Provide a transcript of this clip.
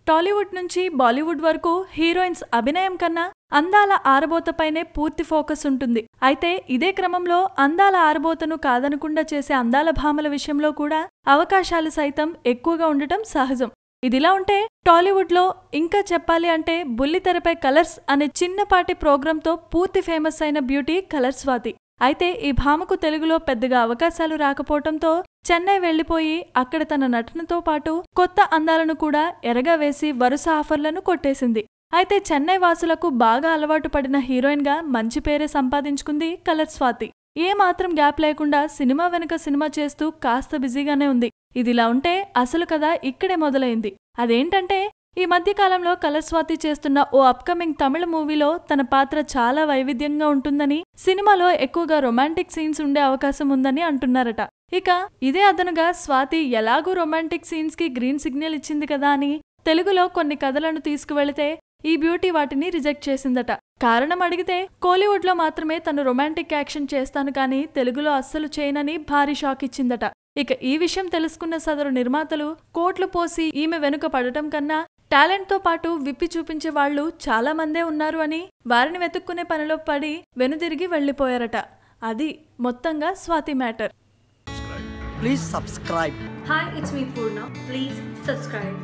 టాలీవుడ్ నుంచి బాలీవుడ్ వరకు హీరోయిన్స్ అభినయం కన్నా అందాల ఆరబోతపైనే పూర్తి ఫోకస్ ఉంటుంది. అయితే ఇదే క్రమంలో అందాల ఆరబోతను కాదనకుండా చేసే అందాల భామల విషయంలో కూడా అవకాశాలు సైతం ఎక్కువగా ఉండటం సహజం. ఇదిలా ఉంటే టాలీవుడ్లో ఇంకా చెప్పాలి అంటే బుల్లితెరపై కలర్స్ అనే చిన్నపాటి ప్రోగ్రాంతో పూర్తి ఫేమస్ అయిన బ్యూటీ కలర్ స్వాతి. అయితే ఈ భామకు తెలుగులో పెద్దగా అవకాశాలు రాకపోవటంతో చెన్నై వెళ్లిపోయి అక్కడ తన నటనతో పాటు కొత్త అందాలను కూడా ఎరగా వేసి వరుస ఆఫర్లను కొట్టేసింది. అయితే చెన్నై వాసులకు బాగా అలవాటు పడిన హీరోయిన్ గా మంచి పేరే సంపాదించుకుంది కలర్ స్వాతి. ఏ మాత్రం గ్యాప్ లేకుండా సినిమా వెనుక సినిమా చేస్తూ కాస్త బిజీగానే ఉంది. ఇదిలా ఉంటే అసలు కథ ఇక్కడే మొదలైంది. అదేంటంటే ఈ మధ్యకాలంలో కలర్ స్వాతి చేస్తున్న ఓ అప్కమింగ్ తమిళ మూవీలో తన పాత్ర చాలా వైవిధ్యంగా ఉంటుందని, సినిమాలో ఎక్కువగా రొమాంటిక్ సీన్స్ ఉండే అవకాశం ఉందని అంటున్నారట. ఇక ఇదే అదనుగా స్వాతి ఎలాగూ రొమాంటిక్ సీన్స్ కి గ్రీన్ సిగ్నల్ ఇచ్చింది కదా అని తెలుగులో కొన్ని కథలను తీసుకువెళితే ఈ బ్యూటీ వాటిని రిజెక్ట్ చేసిందట. కారణం అడిగితే కోలీవుడ్ లో మాత్రమే తను రొమాంటిక్ యాక్షన్ చేస్తాను కానీ తెలుగులో అస్సలు చేయనని భారీ షాక్ ఇచ్చిందట. ఇక ఈ విషయం తెలుసుకున్న సదరు నిర్మాతలు కోట్లు పోసి ఈమె వెనుక పడటం కన్నా టాలెంట్ తో పాటు విప్పి చూపించే వాళ్లు చాలా మందే ఉన్నారు అని వారిని వెతుక్కునే పనిలో పడి వెనుదిరిగి వెళ్లిపోయారట. అది మొత్తంగా Swathi matter. Please subscribe. Hi, it's me Purna. Please subscribe.